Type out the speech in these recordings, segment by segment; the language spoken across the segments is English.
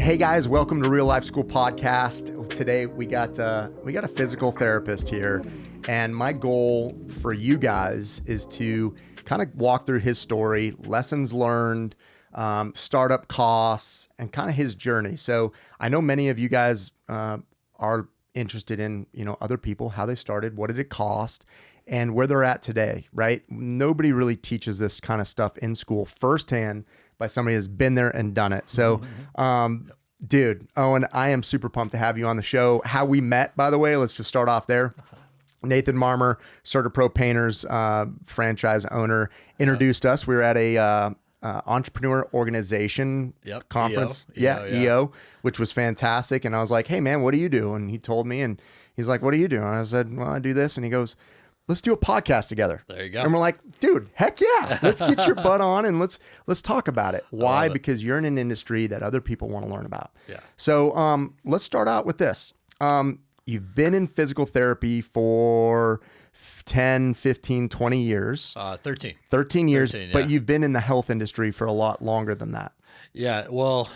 Hey guys, welcome to Real Life School Podcast. Today we got a physical therapist here, and my goal for you guys is to kind of walk through his story, lessons learned, startup costs, and kind of his journey. So I know many of you guys are interested in, other people, how they started, what did it cost, and where they're at today, right? Nobody really teaches this kind of stuff in school firsthand by somebody who's been there and done it. So, dude, Owen, I am super pumped to have you on the show. How we met, by the way, let's just start off there. Nathan Marmer, CertaPro Painters franchise owner, introduced us. We were at a entrepreneur organization conference. EO, which was fantastic. And I was like, hey man, what do you do? And he told me, and he's like, what do you do? And I said, well, I do this. And he goes, let's do a podcast together. There you go. And we're like, dude, heck yeah. Let's get your butt on and let's talk about it. Why? Because you're in an industry that other people want to learn about. Yeah. So let's start out with this. You've been in physical therapy for 10, 15, 20 years. 13. 13 years, 13, yeah. But you've been in the health industry for a lot longer than that. Yeah, well,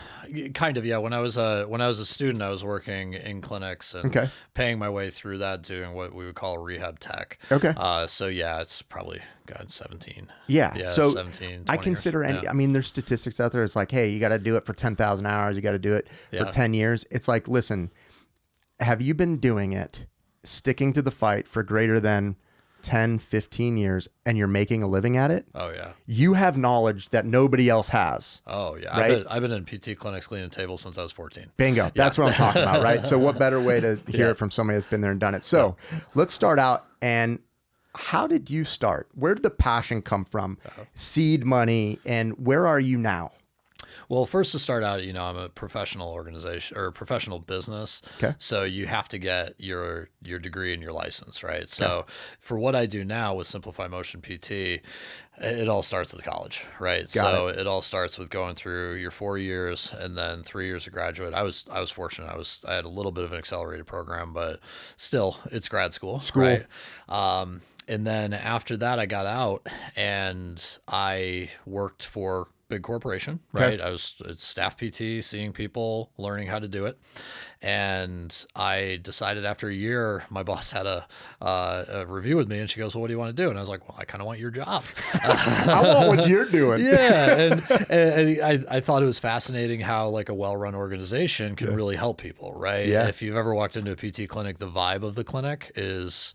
kind of, yeah. When I was a student, I was working in clinics and paying my way through that, doing what we would call rehab tech. Okay. So yeah, it's probably 17. Yeah. So 17, 20 I consider years. any, I mean, there's statistics out there. It's like, hey, you got to do it for 10,000 hours. You got to do it for 10 years. It's like, listen, have you been doing it, sticking to the fight for greater than 10, 15 years, and you're making a living at it? Oh yeah. You have knowledge that nobody else has. Oh yeah. Right? I've been in PT clinics cleaning tables since I was 14. Bingo. That's what I'm talking about, right? So what better way to hear it from somebody that's been there and done it? So let's start out. And how did you start? Where did the passion come from? Seed money, and where are you now? Well, first to start out, I'm a professional organization or professional business. Okay. So you have to get your degree and your license, right? So for what I do now with Simplify Motion PT, it all starts at college, right? It all starts with going through your 4 years and then 3 years of graduate. I was fortunate. I had a little bit of an accelerated program, but still it's grad school. Right? And then after that, I got out and I worked for big corporation, right? I was a staff PT, seeing people, learning how to do it. And I decided after a year, my boss had a review with me and she goes, well, what do you want to do? And I was like, well, I kind of want your job. I want what you're doing. Yeah. And I thought it was fascinating how like a well-run organization can really help people, right? Yeah. If you've ever walked into a PT clinic, the vibe of the clinic is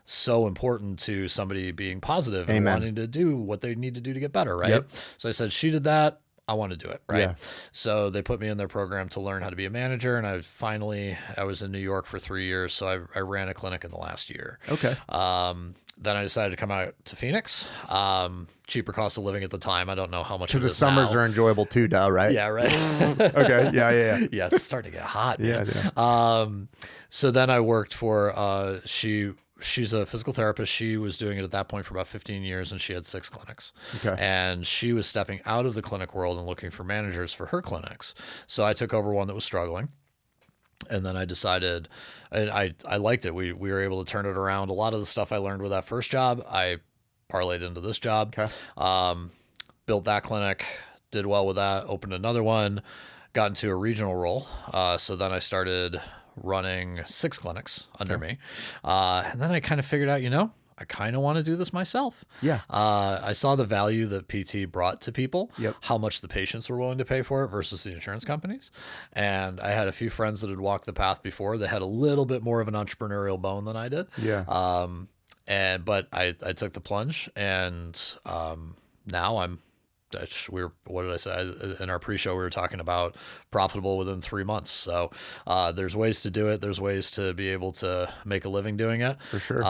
so important to somebody being positive and wanting to do what they need to do to get better, right? So I said, she did that, I want to do it, right? Yeah. So they put me in their program to learn how to be a manager, and I was in New York for 3 years, so I ran a clinic in the last year. Okay. Then I decided to come out to Phoenix. Cheaper cost of living at the time. I don't know how much. Because the summers are enjoyable too, right? Yeah, right. Okay. Yeah. Yeah, it's starting to get hot. Man. Yeah. So then I worked for She's a physical therapist. She was doing it at that point for about 15 years, and she had 6 clinics. Okay. And she was stepping out of the clinic world and looking for managers for her clinics. So I took over one that was struggling. And then I decided, and I liked it. We were able to turn it around. A lot of the stuff I learned with that first job, I parlayed into this job. Okay. Built that clinic, did well with that, opened another one, got into a regional role. So then I started running 6 clinics under me. And then I kind of figured out, I kind of want to do this myself. Yeah. I saw the value that PT brought to people, Yep. how much the patients were willing to pay for it versus the insurance companies. And I had a few friends that had walked the path before that had a little bit more of an entrepreneurial bone than I did. Yeah. But I took the plunge, and now what did I say? In our pre-show, we were talking about profitable within 3 months. So there's ways to do it. There's ways to be able to make a living doing it. For sure.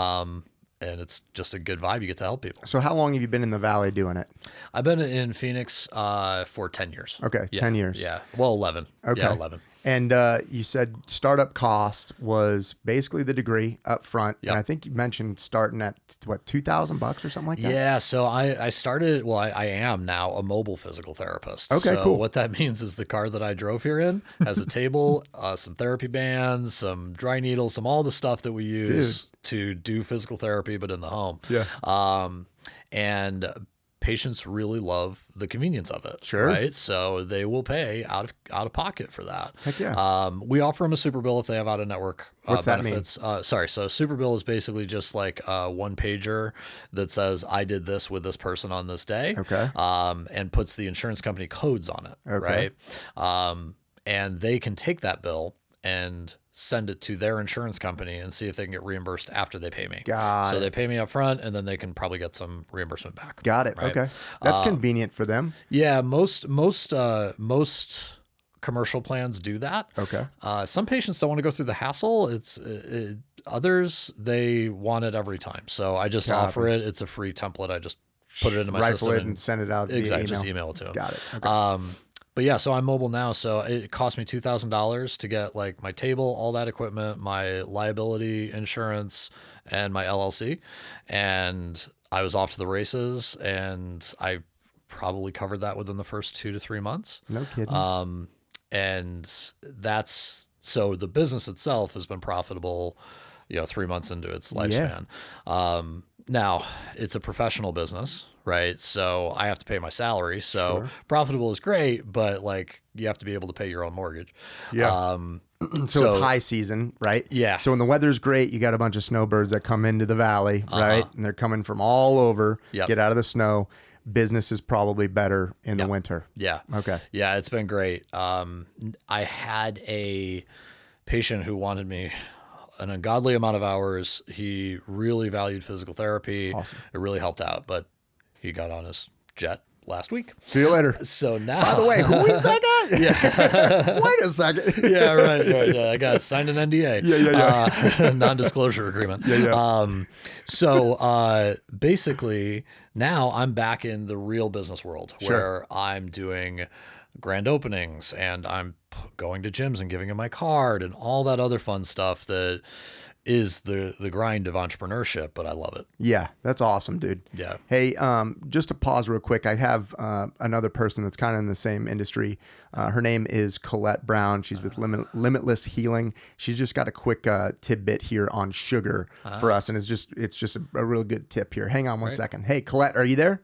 And it's just a good vibe. You get to help people. So how long have you been in the Valley doing it? I've been in Phoenix for 10 years. Okay, 10 years. Yeah. Well, 11. Okay. Yeah, 11. And you said startup cost was basically the degree up front. Yep. And I think you mentioned starting at what, $2,000 or something like that? Yeah. So I started, I am now a mobile physical therapist. Okay, so cool. What that means is the car that I drove here in has a table, some therapy bands, some dry needles, all the stuff that we use to do physical therapy, but in the home. Yeah. And patients really love the convenience of it. Sure. Right. So they will pay out of pocket for that. Heck yeah. We offer them a super bill if they have out of network What's benefits. So super bill is basically just like a one pager that says I did this with this person on this day. Okay. And puts the insurance company codes on it. Okay. Right. And they can take that bill and send it to their insurance company and see if they can get reimbursed after they pay me. Got so it. they pay me up front, and then they can probably get some reimbursement back. Got it. Right? Okay. That's convenient for them. Yeah, most commercial plans do that. Okay. Some patients don't want to go through the hassle. Others, they want it every time. So I just offer it. It's a free template. I just put it into my system it and send it out via email. Just email it to them. Got it. Okay. But yeah, so I'm mobile now. So it cost me $2,000 to get like my table, all that equipment, my liability insurance, and my LLC. And I was off to the races, and I probably covered that within the first 2 to 3 months. No kidding. And so the business itself has been profitable, 3 months into its lifespan. Yeah. Now it's a professional business, right? So I have to pay my salary. So profitable is great, but like you have to be able to pay your own mortgage. Yeah. So it's high season, right? Yeah. So when the weather's great, you got a bunch of snowbirds that come into the valley, right? And they're coming from all over, get out of the snow. Business is probably better in the winter. Yeah. Okay. Yeah, it's been great. I had a patient who wanted me an ungodly amount of hours. He really valued physical therapy. Awesome. It really helped out, but he got on his jet last week. See you later. So now, by the way, who is that guy? Yeah. Wait a second. Yeah, right. Yeah, I got signed an NDA. Yeah. Non-disclosure agreement. Yeah. So basically, now I'm back in the real business world where I'm doing grand openings and I'm going to gyms and giving them my card and all that other fun stuff that is the grind of entrepreneurship, but I love it. Yeah, that's awesome, dude. Yeah. Hey, just to pause real quick, I have another person that's kind of in the same industry. Her name is Colette Brown. She's with Limitless Healing. She's just got a quick tidbit here on sugar for us, and it's just a real good tip here. Hang on one second. Hey, Colette, are you there?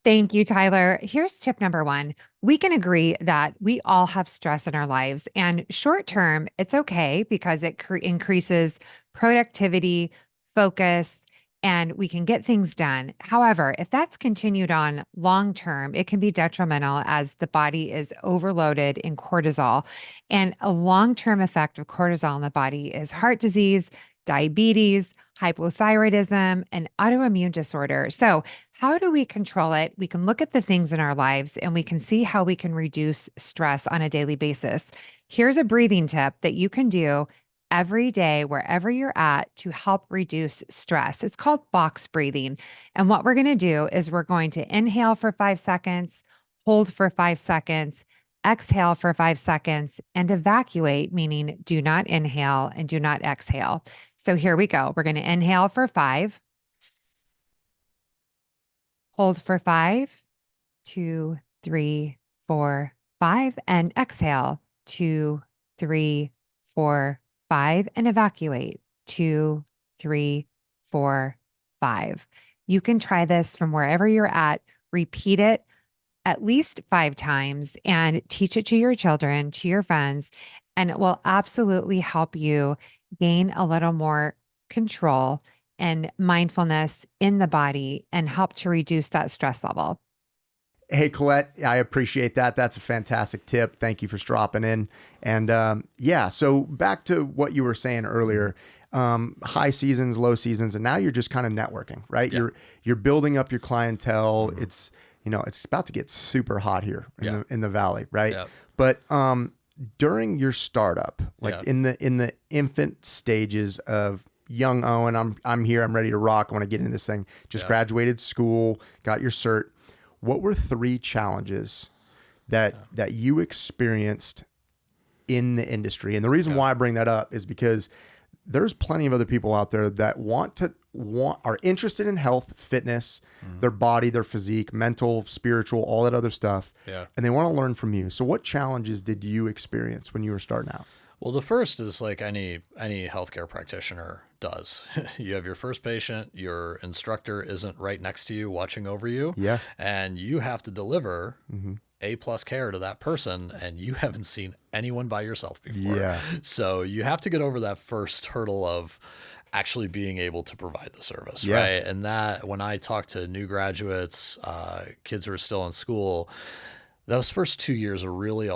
Thank you, Tyler. Here's tip number 1. We can agree that we all have stress in our lives, and short term, it's okay because it increases productivity, focus, and we can get things done. However, if that's continued on long term, it can be detrimental as the body is overloaded in cortisol. And a long-term effect of cortisol in the body is heart disease, diabetes, hypothyroidism, and autoimmune disorder. So how do we control it? We can look at the things in our lives and we can see how we can reduce stress on a daily basis. Here's a breathing tip that you can do every day, wherever you're at, to help reduce stress. It's called box breathing. And what we're going to do is we're going to inhale for 5 seconds, hold for 5 seconds, exhale for 5 seconds, and evacuate, meaning do not inhale and do not exhale. So here we go. We're going to inhale for 5, hold for 5, 2, 3, 4, 5, and exhale 2, 3, 4, 5, and evacuate 2, 3, 4, 5. You can try this from wherever you're at. Repeat it at least 5 times and teach it to your children, to your friends, and it will absolutely help you gain a little more control and mindfulness in the body and help to reduce that stress level. Hey, Colette, I appreciate that. That's a fantastic tip. Thank you for dropping in. And so back to what you were saying earlier, high seasons, low seasons, and now you're just kind of networking, right? Yeah. You're building up your clientele. Mm-hmm. It's about to get super hot here in the valley, right? Yeah. But during your startup, in the infant stages of young Owen, I'm here, I'm ready to rock. I want to get into this thing. Just graduated school, got your cert. What were 3 challenges that you experienced in the industry? And the reason why I bring that up is because there's plenty of other people out there that are interested in health, fitness, their body, their physique, mental, spiritual, all that other stuff. Yeah. And they want to learn from you. So what challenges did you experience when you were starting out? Well, the first is like any healthcare practitioner does. You have your first patient, your instructor isn't right next to you watching over you. Yeah. And you have to deliver Mm-hmm. A+ care to that person, and you haven't seen anyone by yourself before. Yeah. So you have to get over that first hurdle of actually being able to provide the service, Yeah. right? And that, when I talk to new graduates, kids who are still in school, those first 2 years are really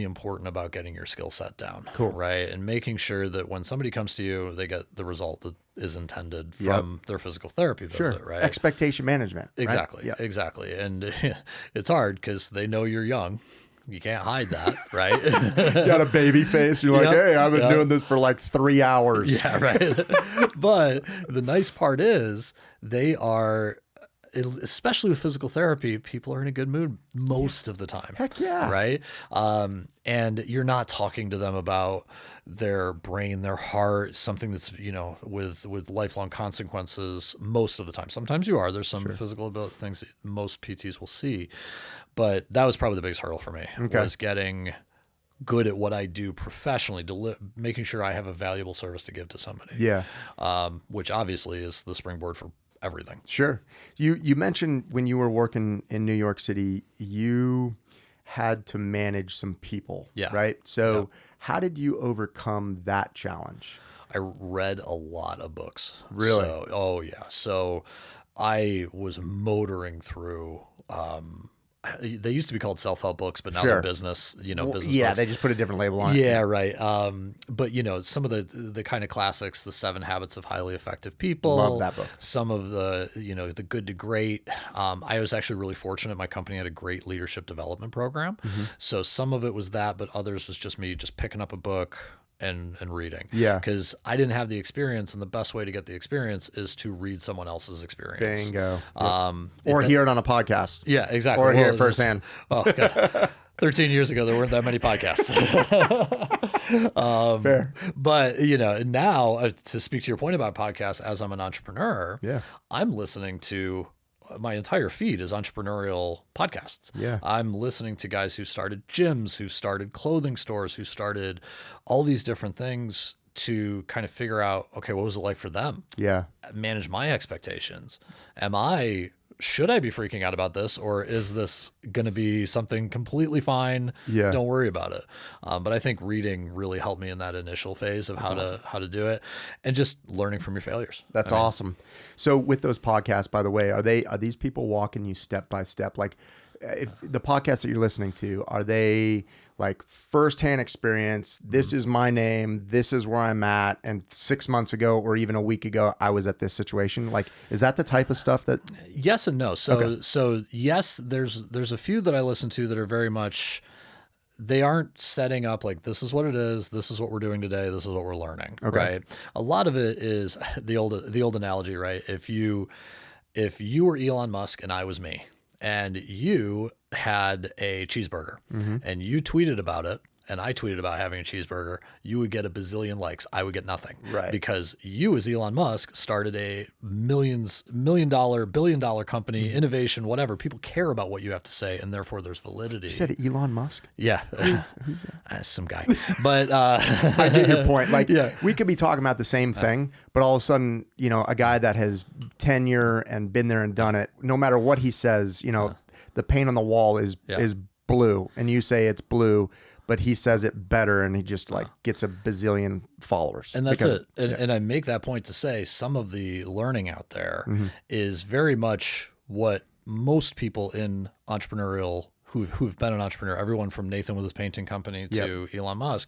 important about getting your skill set down. Cool. Right. And making sure that when somebody comes to you, they get the result that is intended from their physical therapy visit, right? Expectation management. Exactly. Right? Exactly. And it's hard because they know you're young. You can't hide that, right? You got a baby face. You're like, hey, I've been doing this for like 3 hours. Yeah, right. But the nice part is they are, especially with physical therapy, people are in a good mood most of the time. Heck yeah. Right. And you're not talking to them about their brain, their heart, something that's, with lifelong consequences most of the time. Sometimes you are. There's some physical ability things that most PTs will see. But that was probably the biggest hurdle for me, was getting good at what I do professionally, making sure I have a valuable service to give to somebody. Yeah. Which obviously is the springboard for everything. Sure. You mentioned when you were working in New York City, you had to manage some people, right? So how did you overcome that challenge? I read a lot of books. Really? So I was motoring through, they used to be called self-help books, but now they're business, business books. They just put a different label on it. Yeah, right. But some of the kind of classics, the 7 Habits of Highly Effective People. Love that book. Some of the, the Good to Great. I was actually really fortunate. My company had a great leadership development program. Mm-hmm. So some of it was that, but others was just me just picking up a book and reading. Yeah. Because I didn't have the experience, and the best way to get the experience is to read someone else's experience. Bingo. Or hear it on a podcast. Yeah, exactly. Or hear it firsthand. Oh, God. 13 years ago, there weren't that many podcasts. Fair. But, now to speak to your point about podcasts, as I'm an entrepreneur, I'm listening to, my entire feed is entrepreneurial podcasts. Yeah. I'm listening to guys who started gyms, who started clothing stores, who started all these different things to kind of figure out, okay, what was it like for them? Yeah. Manage my expectations. Should I be freaking out about this, or is this going to be something completely fine? Yeah. Don't worry about it. But I think reading really helped me in that initial phase of how to do it, and just learning from your failures. That's awesome. So with those podcasts, by the way, are these people walking you step by step? Like, if the podcasts that you're listening to, are they like firsthand experience? This is my name. This is where I'm at. And 6 months ago, or even a week ago, I was at this situation. Like, is that the type of stuff that? Yes and no. So yes, there's a few that I listen to that are very much, they aren't setting up like, this is what it is. This is what we're doing today. This is what we're learning. Okay. Right. A lot of it is the old analogy, right? If you were Elon Musk and I was me, and you had a cheeseburger, and you tweeted about it, and I tweeted about having a cheeseburger, you would get a bazillion likes. I would get nothing. Right. Because you, as Elon Musk, started a billion dollar company, innovation, whatever. People care about what you have to say, and therefore there's validity. You said Elon Musk? Yeah. Who's that? Some guy. But I get your point. Like, we could be talking about the same thing, but all of a sudden, a guy that has tenure and been there and done it, no matter what he says, the paint on the wall is blue, and you say it's blue, but he says it better, and he just gets a bazillion followers. And that's it. And I make that point to say some of the learning out there is very much what most people in entrepreneurial who've been an entrepreneur, everyone from Nathan with his painting company to Elon Musk,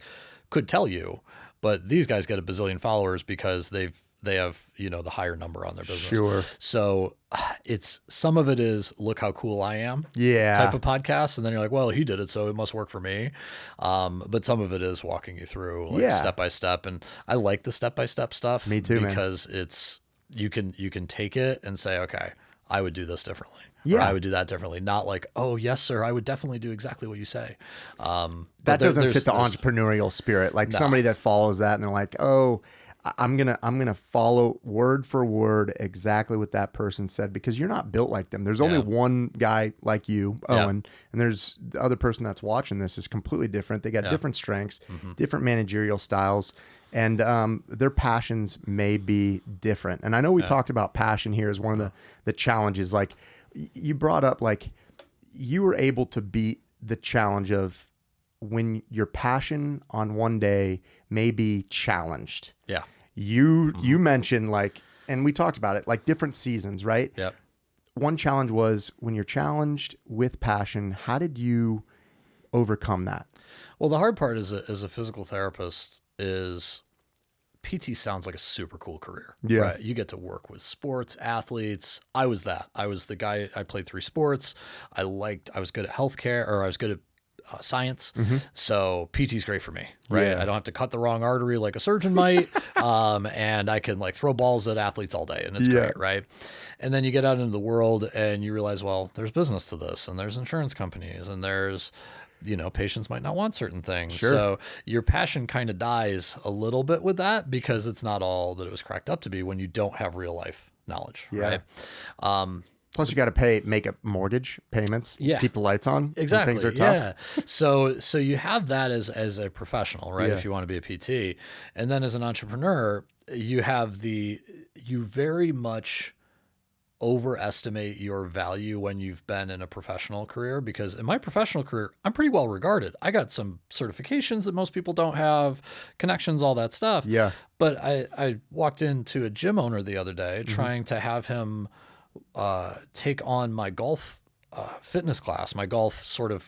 could tell you. But these guys get a bazillion followers because they have the higher number on their business. Sure. So it's, some of it is, look how cool I am type of podcast, and then you're like, well, he did it, so it must work for me. But some of it is walking you through step by step, and I like the step by step stuff. Me too, because it's, you can take it and say, okay, I would do this differently. Yeah. Or I would do that differently. Not like, oh yes, sir, I would definitely do exactly what you say. That doesn't fit the entrepreneurial spirit. Like somebody that follows that and they're like, oh, I'm gonna follow word for word exactly what that person said, because you're not built like them. There's only one guy like you, Owen, and there's the other person that's watching this is completely different. They got different strengths, different managerial styles, and their passions may be different. And I know we talked about passion here as one of the challenges. Like you brought up, like you were able to beat the challenge of when your passion on one day may be challenged. Yeah. You mentioned, like, and we talked about it, like different seasons, right? Yep. One challenge was when you're challenged with passion, how did you overcome that? Well, the hard part as a physical therapist is PT sounds like a super cool career. Yeah. Right? You get to work with sports, athletes. I was that. I was the guy, I played 3 sports. I was good at healthcare, or I was good at science. So PT's great for me, right? Yeah. I don't have to cut the wrong artery like a surgeon might. And I can like throw balls at athletes all day, and it's great, right? And then you get out into the world and you realize, well, there's business to this, and there's insurance companies, and there's, patients might not want certain things. Sure. So your passion kind of dies a little bit with that, because it's not all that it was cracked up to be when you don't have real life knowledge, right? Plus, you got to make a mortgage payments, keep the lights on. Exactly. Things are tough. So you have that as a professional, right? If you want to be a PT, and then as an entrepreneur, you very much overestimate your value when you've been in a professional career, because in my professional career, I'm pretty well regarded. I got some certifications that most people don't have, connections, all that stuff. Yeah. But I walked into a gym owner the other day trying to have him take on my golf fitness class, my golf sort of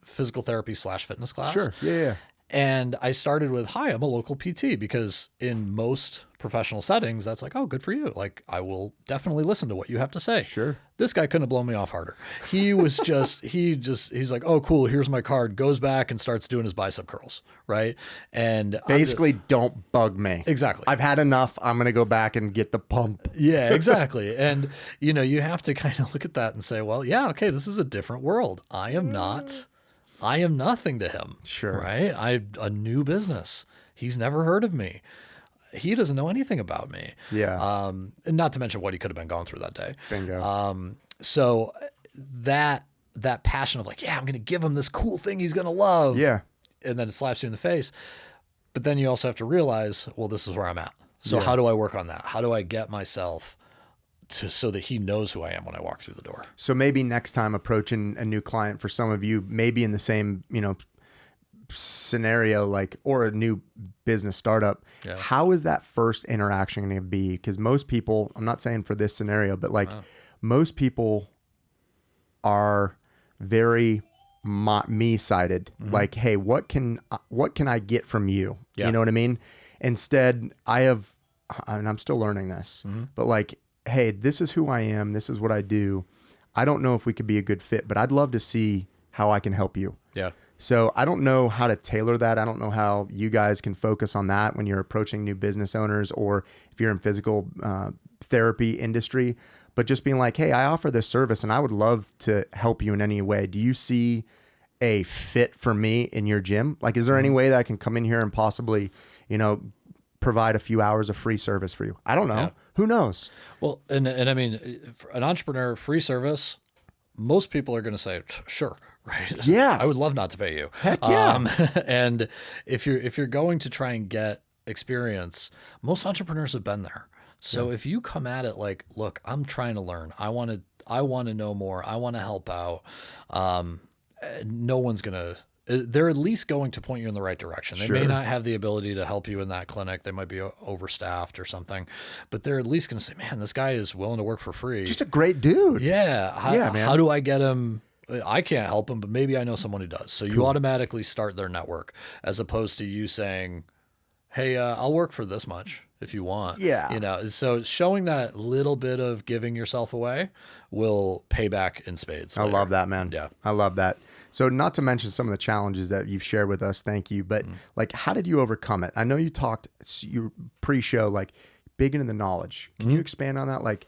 physical therapy / fitness class. Sure. Yeah. And I started with, hi, I'm a local PT, because in most professional settings, that's like, oh, good for you. Like, I will definitely listen to what you have to say. Sure. This guy couldn't have blown me off harder. He was he's like, oh, cool, here's my card, goes back and starts doing his bicep curls, right? And Basically, don't bug me. Exactly. I've had enough. I'm going to go back and get the pump. Yeah, exactly. And, you have to kind of look at that and say, well, yeah, okay, this is a different world. I am nothing to him. Sure. Right? A new business. He's never heard of me. He doesn't know anything about me. Yeah. And not to mention what he could have been going through that day. Bingo. So that passion of like, yeah, I'm going to give him this cool thing he's going to love. Yeah. And then it slaps you in the face. But then you also have to realize, well, this is where I'm at. So how do I work on that? How do I get myself so that he knows who I am when I walk through the door? So maybe next time approaching a new client, for some of you, maybe in the same, scenario, like, or a new business startup, how is that first interaction going to be? Because most people, I'm not saying for this scenario, but like most people are very me-sided. Like, hey, what can I get from you? You know what I mean? Instead, I'm still learning this, but like, hey, this is who I am. This is what I do. I don't know if we could be a good fit, but I'd love to see how I can help you. Yeah. So I don't know how to tailor that. I don't know how you guys can focus on that when you're approaching new business owners, or if you're in physical therapy industry, but just being like, hey, I offer this service and I would love to help you in any way. Do you see a fit for me in your gym? Like, is there any way that I can come in here and possibly, provide a few hours of free service for you? I don't know. Yeah. Who knows? Well, and I mean, for an entrepreneur, free service, most people are going to say, sure. Right. Yeah. I would love not to pay you. Heck yeah. And if you're going to try and get experience, most entrepreneurs have been there. So if you come at it like, look, I'm trying to learn. I want to know more. I want to help out. No one's going to, they're at least going to point you in the right direction. They may not have the ability to help you in that clinic. They might be overstaffed or something, but they're at least going to say, man, this guy is willing to work for free. Just a great dude. Yeah. Man. How do I get him? I can't help him, but maybe I know someone who does. So you automatically start their network, as opposed to you saying, hey, I'll work for this much if you want. Yeah. So showing that little bit of giving yourself away will pay back in spades later. I love that, man. Yeah. I love that. So not to mention some of the challenges that you've shared with us. Thank you. But like, how did you overcome it? I know you talked, you pre-show, like big into the knowledge. Can you expand on that? Like,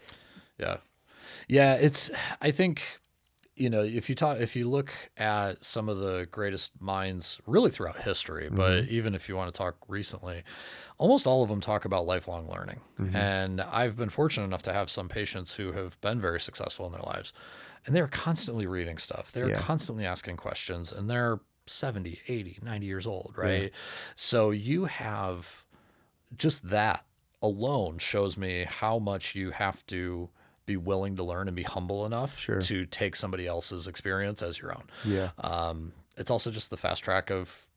Yeah. I think if you look at some of the greatest minds really throughout history, but even if you want to talk recently, almost all of them talk about lifelong learning. And I've been fortunate enough to have some patients who have been very successful in their lives, and they're constantly reading stuff. They're constantly asking questions, and they're 70, 80, 90 years old, right? Yeah. So you have just that alone shows me how much you have to be willing to learn and be humble enough to take somebody else's experience as your own. Yeah. It's also just the fast track of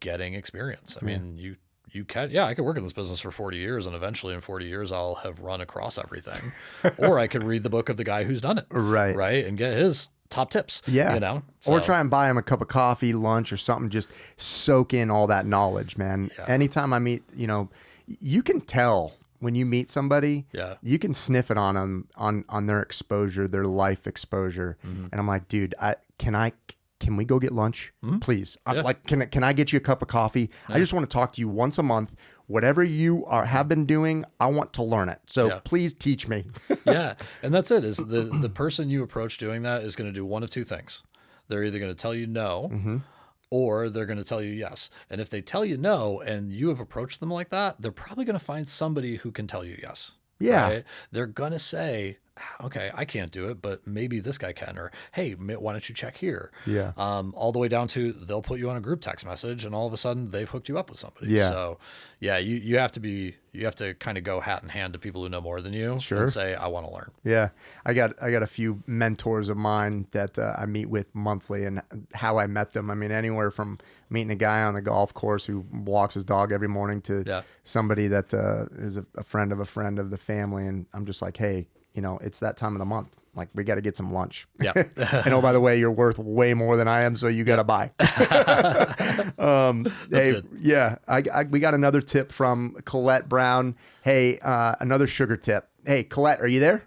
getting experience. I mean, you can, I could work in this business for 40 years and eventually in 40 years, I'll have run across everything. Or I could read the book of the guy who's done it. Right. Right. And get his top tips. Yeah. Or try and buy him a cup of coffee, lunch or something, just soak in all that knowledge, man. Yeah. Anytime I meet, you can tell when you meet somebody, you can sniff it on them, on their exposure, their life exposure. And I'm like, dude, can we go get lunch, please? I'm like, can I get you a cup of coffee? I just want to talk to you once a month. Whatever you have been doing, I want to learn it. So please teach me. And that's it. Is the person you approach doing that is going to do one of two things. They're either going to tell you no, or they're going to tell you yes. And if they tell you no and you have approached them like that, they're probably going to find somebody who can tell you yes. Yeah. Right? They're going to say, okay, I can't do it, but maybe this guy can, or hey, why don't you check here? Yeah. All the way down to they'll put you on a group text message and all of a sudden they've hooked you up with somebody. Yeah. So you have to kind of go hat in hand to people who know more than you and say, I want to learn. Yeah. I got a few mentors of mine that I meet with monthly, and how I met them. I mean, anywhere from meeting a guy on the golf course who walks his dog every morning to somebody that is a friend of the family. And I'm just like, hey, it's that time of the month. Like, we got to get some lunch. Yeah. And oh, by the way, you're worth way more than I am, so you got to buy. Hey, good. Yeah. We got another tip from Colette Brown. Hey, another sugar tip. Hey, Colette, are you there?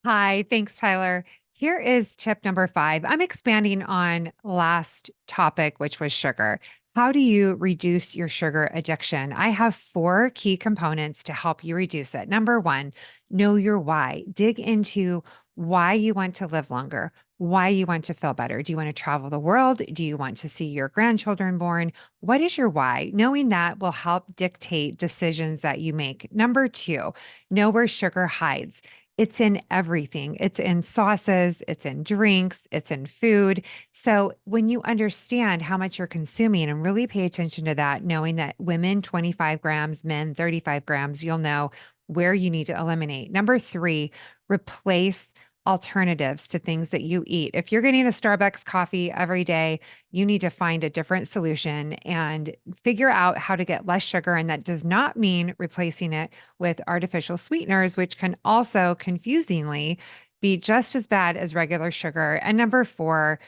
Hi. Thanks, Tyler. Here is tip number 5. I'm expanding on last topic, which was sugar. How do you reduce your sugar addiction? I have 4 key components to help you reduce it. Number 1, know your why. Dig into why you want to live longer, why you want to feel better. Do you want to travel the world? Do you want to see your grandchildren born? What is your why? Knowing that will help dictate decisions that you make. Number 2, know where sugar hides. It's in everything. It's in sauces, it's in drinks, it's in food. So when you understand how much you're consuming and really pay attention to that, knowing that women 25 grams, men 35 grams, you'll know where you need to eliminate. Number 3, replace alternatives to things that you eat. If you're getting a Starbucks coffee every day, you need to find a different solution and figure out how to get less sugar. And that does not mean replacing it with artificial sweeteners, which can also confusingly be just as bad as regular sugar. And number 4,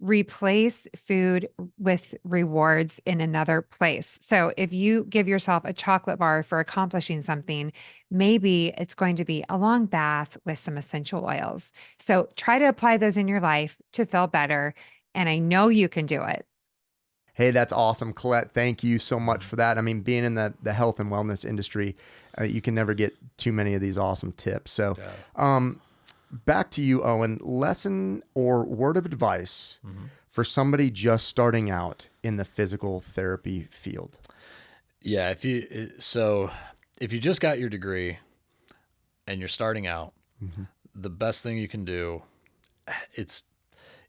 replace food with rewards in another place. So if you give yourself a chocolate bar for accomplishing something, maybe it's going to be a long bath with some essential oils. So try to apply those in your life to feel better. And I know you can do it. Hey, that's awesome. Colette, thank you so much for that. I mean, being in the health and wellness industry, you can never get too many of these awesome tips. So, back to you, Owen. Lesson or word of advice for somebody just starting out in the physical therapy field? Yeah, if you just got your degree and you're starting out, the best thing you can do,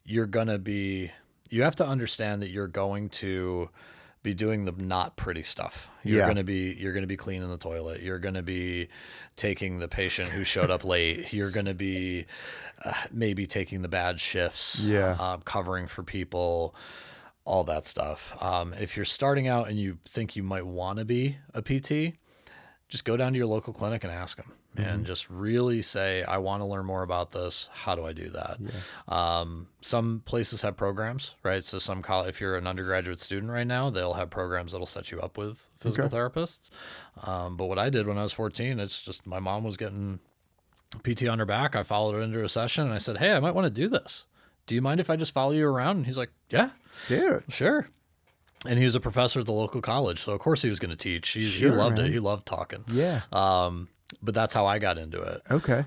you have to understand that you're going to be doing the not pretty stuff. You're going to be cleaning the toilet. You're going to be taking the patient who showed up late. You're going to be maybe taking the bad shifts, covering for people, all that stuff. If you're starting out and you think you might want to be a PT, just go down to your local clinic and ask them. And just really say, I want to learn more about this. How do I do that? Some places have programs, right? So if you're an undergraduate student right now, they'll have programs that'll set you up with physical therapists. But what I did when I was 14, it's just my mom was getting PT on her back. I followed her into a session and I said, hey, I might want to do this. Do you mind if I just follow you around? And he's like, yeah, dude, sure. And he was a professor at the local college. So of course he was going to teach. He loved it. He loved talking. Yeah. But that's how I got into it. Okay.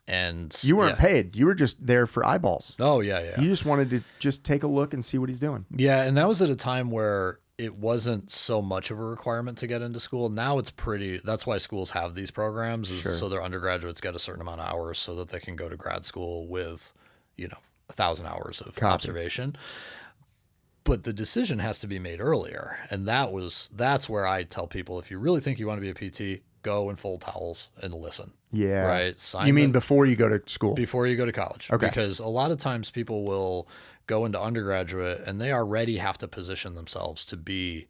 And you weren't paid. You were just there for eyeballs. Oh yeah. You just wanted to just take a look and see what he's doing. Yeah. And that was at a time where it wasn't so much of a requirement to get into school. Now it's that's why schools have these programs so their undergraduates get a certain amount of hours so that they can go to grad school with, 1,000 hours of observation. But the decision has to be made earlier. And that's where I tell people, if you really think you want to be a PT, go and fold towels and listen. Yeah. Right. You mean before you go to school? Before you go to college. Okay. Because a lot of times people will go into undergraduate and they already have to position themselves to be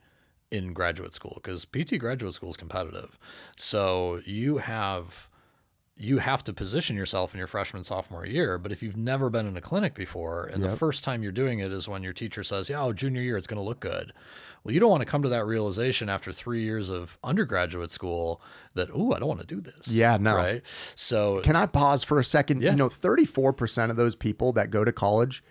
in graduate school, because PT graduate school is competitive. So you have to position yourself in your freshman, sophomore year. But if you've never been in a clinic before, and the first time you're doing it is when your teacher says, junior year, it's going to look good. Well, you don't want to come to that realization after 3 years of undergraduate school that, I don't want to do this. Yeah, no. Right. So can I pause for a second? Yeah. 34% of those people that go to college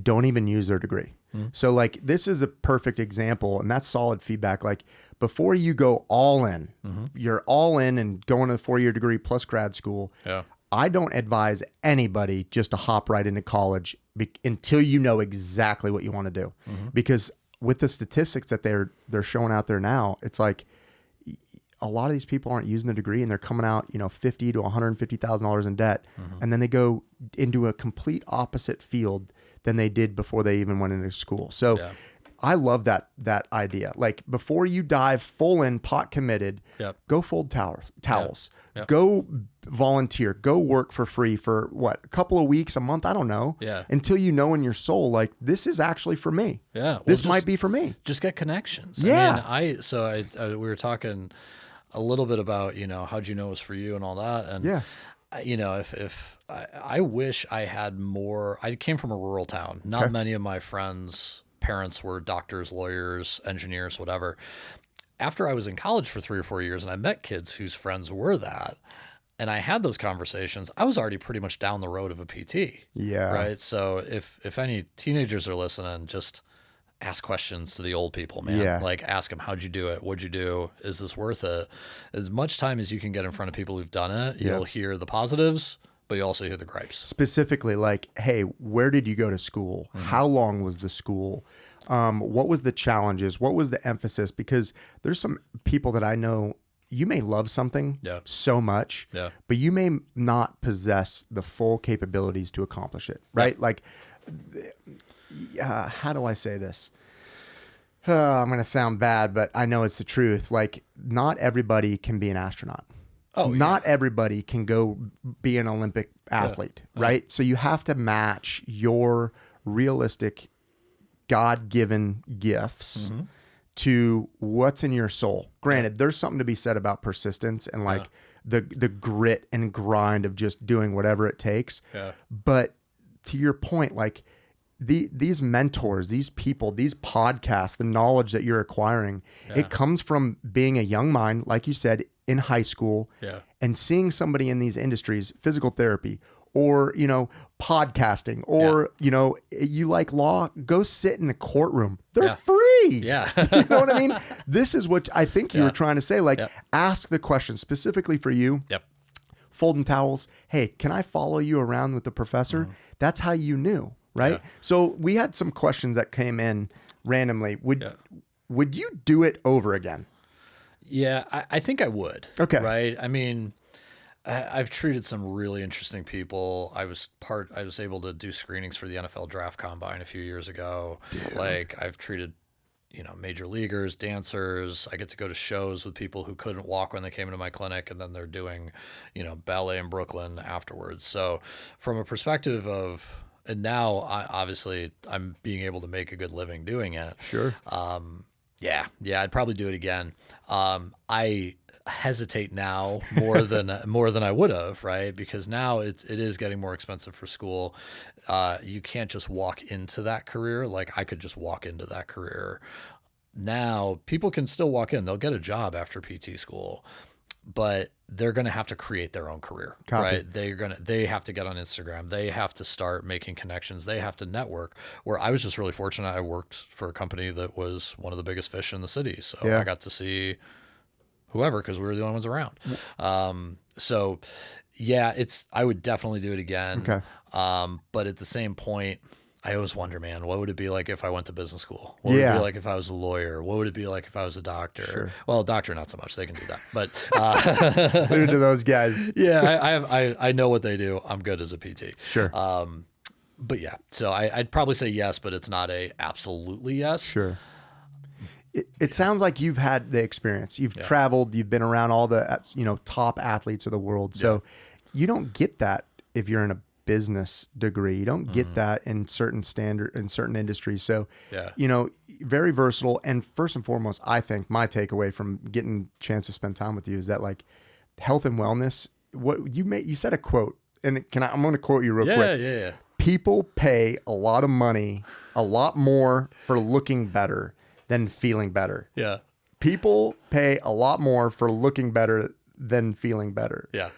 don't even use their degree. So like, this is a perfect example, and that's solid feedback. Like, before you go all in, you're all in and going to the 4-year degree plus grad school. Yeah. I don't advise anybody just to hop right into college until you know exactly what you want to do. Because with the statistics that they're showing out there now, it's like a lot of these people aren't using the degree, and they're coming out, $50,000 to $150,000 in debt, and then they go into a complete opposite field than they did before they even went into school. So I love that idea. Like, before you dive full in, pot committed, go fold towels, go volunteer, go work for free for a couple of weeks, a month, I don't know, until you know in your soul, like, this is actually for me. Yeah, well, this might be for me. Just get connections. Yeah. I mean, we were talking a little bit about, how'd you know it was for you and all that, and if I wish I had more. I came from a rural town. Not many of my friends' parents were doctors, lawyers, engineers, whatever. After I was in college for 3 or 4 years and I met kids whose friends were that, and I had those conversations, I was already pretty much down the road of a PT. Yeah. Right. So if any teenagers are listening, just ask questions to the old people, man. Yeah. Like, ask them, how'd you do it? What'd you do? Is this worth it? As much time as you can get in front of people who've done it, you'll hear the positives, but you also hear the gripes. Specifically, like, hey, where did you go to school? How long was the school? What was the challenges? What was the emphasis? Because there's some people that I know, you may love something so much, but you may not possess the full capabilities to accomplish it, right? Like, how do I say this? I'm going to sound bad, but I know it's the truth. Like, not everybody can be an astronaut. Not everybody can go be an Olympic athlete, right? So you have to match your realistic God-given gifts to what's in your soul. Granted, there's something to be said about persistence and like the grit and grind of just doing whatever it takes. But to your point, like, these mentors, these people, these podcasts, the knowledge that you're acquiring, it comes from being a young mind, like you said, in high school, and seeing somebody in these industries, physical therapy, or, podcasting, or, you like law, go sit in a courtroom. They're free. Yeah. You know what I mean? This is what I think you were trying to say. Like, ask the question specifically for you. Folding towels. Hey, can I follow you around with the professor? That's how you knew. Right. So we had some questions that came in randomly. Would you do it over again? Yeah, I think I would. Okay. Right. I mean, I've treated some really interesting people. I was able to do screenings for the NFL Draft Combine a few years ago. Dude. Like, I've treated, major leaguers, dancers. I get to go to shows with people who couldn't walk when they came into my clinic, and then they're doing, ballet in Brooklyn afterwards. So from a perspective of, and now I'm being able to make a good living doing it. Sure. I'd probably do it again. I hesitate now more than I would have, right? Because now it is getting more expensive for school. You can't just walk into that career. Like, I could just walk into that career. Now people can still walk in. They'll get a job after PT school, but they're going to have to create their own career, right? They have to get on Instagram. They have to start making connections. They have to network. Where I was just really fortunate. I worked for a company that was one of the biggest fish in the city. So I got to see whoever, because we were the only ones around. So Yeah, I would definitely do it again. Okay. But at the same point, I always wonder, man, what would it be like if I went to business school? What would it Yeah. be like if I was a lawyer? What would it be like if I was a doctor? Sure. Well, a doctor, not so much. They can do that. But Leave it to those guys. yeah, I know what they do. I'm good as a PT. Sure. But yeah, so I'd probably say yes, but it's not a absolutely yes. Sure. It sounds like you've had the experience. You've traveled. You've been around all the top athletes of the world. So you don't get that if you're in a business degree. You don't get that in certain industries. So very versatile. And first and foremost, I think my takeaway from getting a chance to spend time with you is that like health and wellness. What you said a quote, and I'm going to quote you real quick. Yeah. People pay a lot of money, a lot more for looking better than feeling better. Yeah. People pay a lot more for looking better than feeling better. Yeah.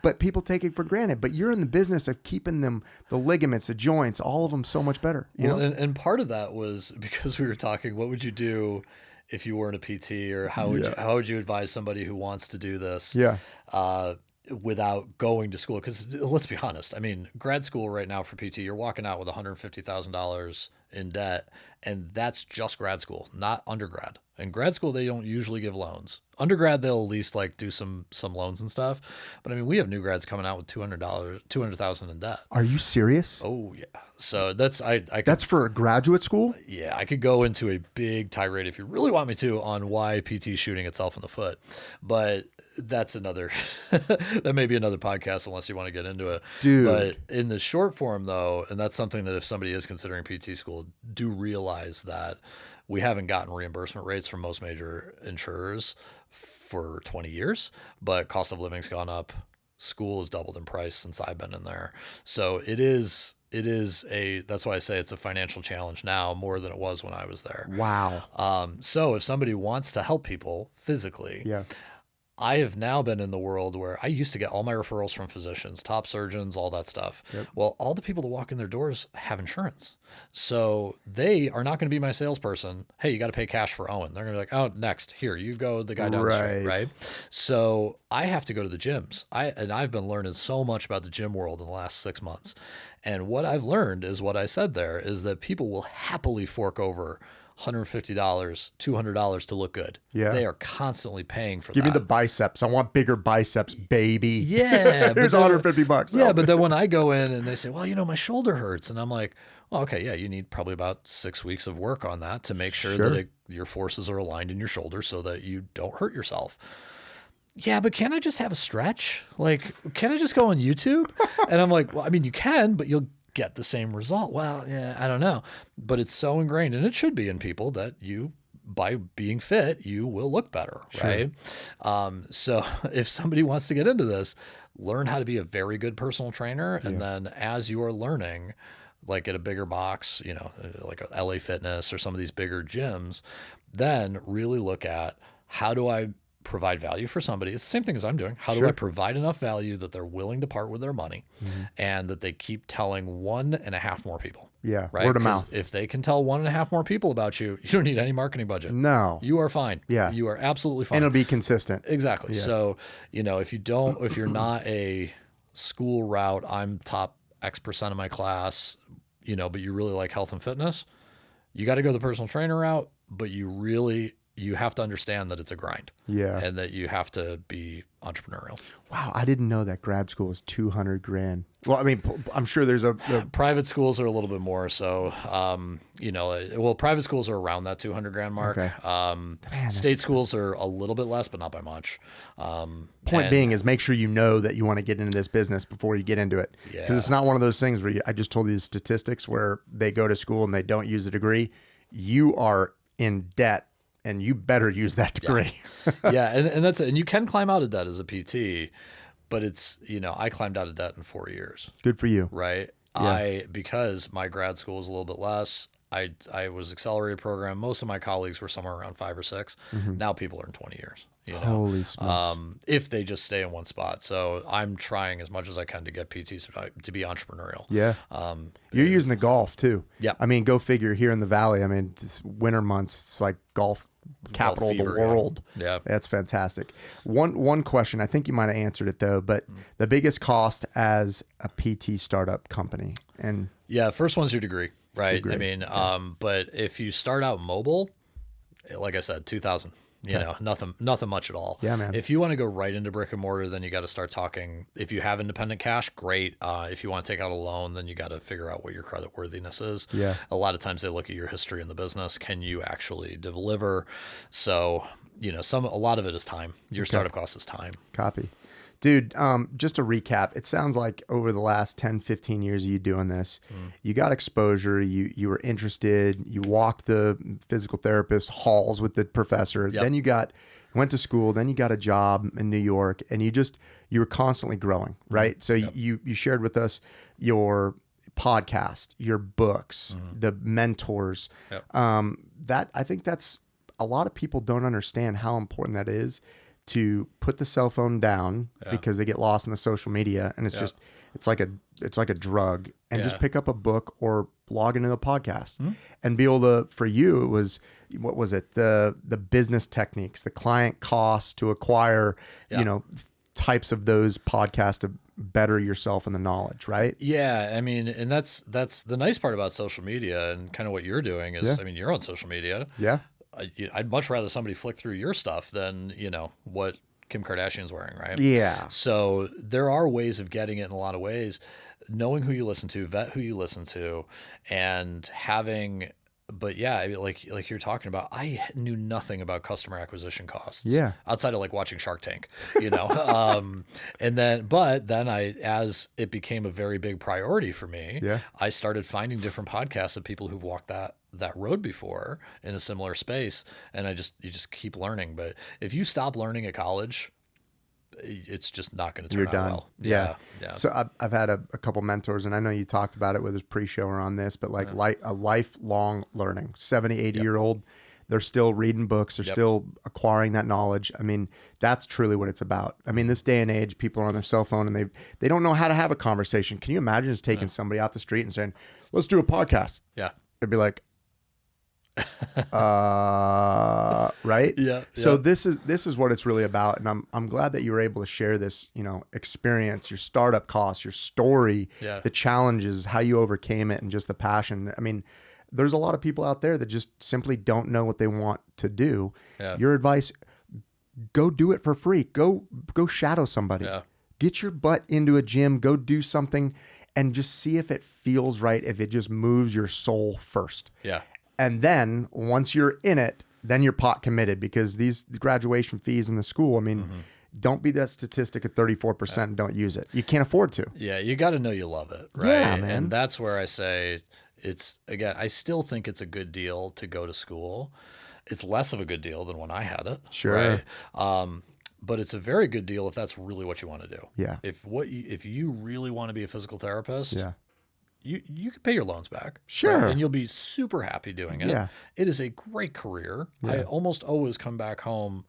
But people take it for granted. But you're in the business of keeping them, the ligaments, the joints, all of them so much better. You know? And part of that was because we were talking, what would you do if you weren't a PT, or how would you advise somebody who wants to do this? Yeah. Without going to school? Because let's be honest, I mean, grad school right now for PT, you're walking out with $150,000 in debt, and that's just grad school, not undergrad. In grad school, they don't usually give loans. Undergrad, they'll at least like do some loans and stuff. But I mean, we have new grads coming out with $200,000 in debt. Are you serious? Oh yeah. So that's that's for a graduate school? Yeah, I could go into a big tirade if you really want me to on why PT is shooting itself in the foot, but that's that may be another podcast unless you want to get into it. Dude. But in the short form though, and that's something that if somebody is considering PT school, do realize that we haven't gotten reimbursement rates from most major insurers for 20 years, but cost of living's gone up. School has doubled in price since I've been in there. So that's why I say it's a financial challenge now more than it was when I was there. Wow. So if somebody wants to help people physically, I have now been in the world where I used to get all my referrals from physicians, top surgeons, all that stuff. Yep. Well, all the people that walk in their doors have insurance. So they are not going to be my salesperson. Hey, you got to pay cash for Owen. They're going to be like, oh, next, here, you go the guy down the street, right? So I have to go to the gyms. I've been learning so much about the gym world in the last 6 months. And what I've learned is what I said there is that people will happily fork over $150, $200 to look good. Yeah. They are constantly paying for that. Give me the biceps. I want bigger biceps, baby. Yeah. Here's $150. Yeah. But then when I go in and they say, well, my shoulder hurts. And I'm like, well, okay, yeah, you need probably about 6 weeks of work on that to make sure that your forces are aligned in your shoulder so that you don't hurt yourself. Yeah, but can't I just have a stretch? Like, can I just go on YouTube? And I'm like, well, I mean, you can, but you'll get the same result. Well, yeah, I don't know. But it's so ingrained, and it should be in people, that by being fit, you will look better, right? So if somebody wants to get into this, learn how to be a very good personal trainer. And then as you are learning, like at a bigger box, like a LA Fitness or some of these bigger gyms, then really look at, how do I provide value for somebody? It's the same thing as I'm doing. How do I provide enough value that they're willing to part with their money and that they keep telling 1.5 more people? Yeah. Right? Word of mouth. If they can tell 1.5 more people about you, you don't need any marketing budget. No. You are fine. Yeah. You are absolutely fine. And it'll be consistent. Exactly. Yeah. So, if you're not a school route, I'm top X% of my class, but you really like health and fitness, you got to go the personal trainer route, but you have to understand that it's a grind. Yeah. And that you have to be entrepreneurial. Wow. I didn't know that grad school is $200,000. Well, I mean, I'm sure there's private schools are a little bit more. So, private schools are around that $200,000 mark. Okay. State schools are a little bit less, but not by much. Point being is make sure you know that you want to get into this business before you get into it. Yeah. Because it's not one of those things where I just told you the statistics where they go to school and they don't use a degree. You are in debt. And you better use that degree. Yeah. And that's it. And you can climb out of debt as a PT, but it's, I climbed out of debt in 4 years. Good for you. Right. Yeah. Because my grad school is a little bit less, I was accelerated program. Most of my colleagues were somewhere around 5 or 6. Now people are in 20 years. Holy smokes. If they just stay in one spot. So I'm trying as much as I can to get PTs to be entrepreneurial. Yeah. You're using the golf too. Yeah. I mean, go figure here in the Valley. I mean, it's winter months, it's like golf capital of the fever, world. Yeah. That's fantastic. One question, I think you might have answered it though, but the biggest cost as a PT startup company. And yeah, first one's your degree, right? Degree. I mean, but if you start out mobile, like I said, 2000. You know, nothing much at all. Yeah, man. If you want to go right into brick and mortar, then you got to start talking. If you have independent cash, great. If you want to take out a loan, then you got to figure out what your credit worthiness is. Yeah. A lot of times they look at your history in the business. Can you actually deliver? So, you know, a lot of it is time. Your startup cost is time. Copy. Dude, just to recap, it sounds like over the last 10, 15 years of you doing this, you got exposure, you were interested, you walked the physical therapist halls with the professor, then you went to school, then you got a job in New York, and you were constantly growing, right? So you shared with us your podcast, your books, the mentors. I think that's, a lot of people don't understand how important that is, to put the cell phone down because they get lost in the social media, and it's like a drug, and just pick up a book or log into the podcast and be able to, for you, it was, what was it? The business techniques, the client costs to acquire, you know, types of those podcasts to better yourself in the knowledge, right? Yeah. I mean, and that's the nice part about social media and kind of what you're doing is, I mean, you're on social media. Yeah. I'd much rather somebody flick through your stuff than, you know, what Kim Kardashian's wearing, right? Yeah. So there are ways of getting it in a lot of ways. Knowing who you listen to, vet who you listen to, and having, but yeah, I mean, like you're talking about, I knew nothing about customer acquisition costs. Yeah. Outside of like watching Shark Tank, you know, but then as it became a very big priority for me, I started finding different podcasts of people who've walked that road before in a similar space, and you just keep learning. But if you stop learning at college, it's just not going to turn out well. Yeah. So I've had a couple mentors, and I know you talked about it with his pre-show or on this, but like a lifelong learning, 70, 80-year-old, they're still reading books. They're still acquiring that knowledge. I mean, that's truly what it's about. I mean, this day and age, people are on their cell phone and they don't know how to have a conversation. Can you imagine just taking somebody out the street and saying, let's do a podcast? Yeah. They'd be like, right? Yeah. So this is what it's really about, and I'm glad that you were able to share this, you know, experience, your startup costs, your story, the challenges, how you overcame it, and just the passion. I mean, there's a lot of people out there that just simply don't know what they want to do. Your advice: go do it for free. Go shadow somebody. Get your butt into a gym. Go do something, and just see if it feels right. If it just moves your soul first. And then once you're in it, then you're pot committed, because these graduation fees in the school, I mean, don't be that statistic at 34% and don't use it. You can't afford to. Yeah. You got to know you love it. Right. Yeah, man. And that's where I say again, I still think it's a good deal to go to school. It's less of a good deal than when I had it. Sure. Right? But it's a very good deal if that's really what you want to do. Yeah. If you really want to be a physical therapist, you can pay your loans back. Sure. Right? And you'll be super happy doing it. Yeah. It is a great career. I almost always come back home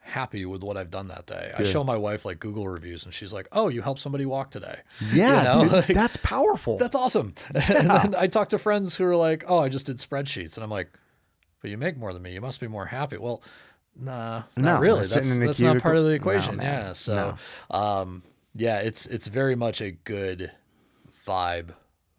happy with what I've done that day. Good. I show my wife like Google reviews and she's like, oh, you helped somebody walk today. Yeah, you know? dude, Like, that's powerful. that's awesome. And then I talk to friends who are like, oh, I just did spreadsheets. And I'm like, but you make more than me. You must be more happy. Well, nah, not really. That's not part of the equation. No, yeah. So, it's very much a good vibe,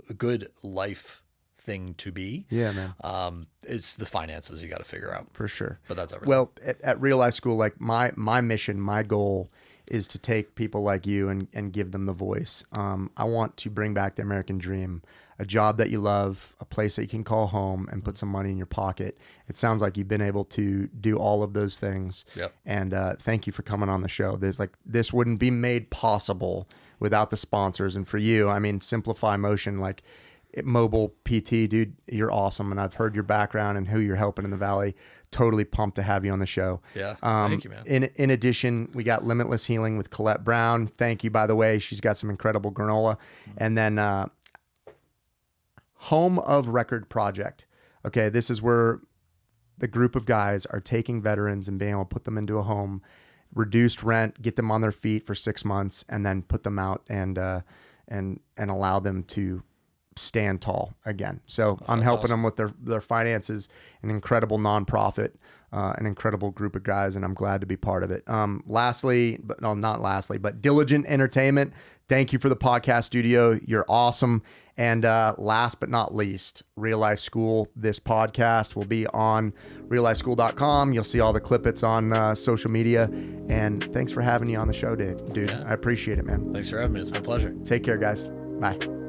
a good life thing to be. Yeah, man. It's the finances you got to figure out. For sure. But that's everything. Well, at Real Life School, like my mission, my goal is to take people like you and give them the voice. I want to bring back the American dream, a job that you love, a place that you can call home, and put some money in your pocket. It sounds like you've been able to do all of those things. Yep. And thank you for coming on the show. This wouldn't be made possible without the sponsors. And for you, I mean, Simplify Motion, like mobile PT, dude, you're awesome. And I've heard your background and who you're helping in the Valley. Totally pumped to have you on the show. Yeah. Thank you, man. In addition, we got Limitless Healing with Colette Brown. Thank you, by the way. She's got some incredible granola. And then Home of Record Project. Okay, this is where the group of guys are taking veterans and being able to put them into a home, reduced rent, get them on their feet for 6 months, and then put them out and allow them to stand tall again. So I'm helping them with their finances, an incredible nonprofit. an incredible group of guys, and I'm glad to be part of it. Lastly, but no, not lastly, but Diligent Entertainment. Thank you for the podcast studio. You're awesome. And last but not least, Real Life School. This podcast will be on reallifeschool.com. You'll see all the clippets on social media. And thanks for having me on the show, dude. Yeah. I appreciate it, man. Thanks for having me. It's my pleasure. Take care, guys. Bye.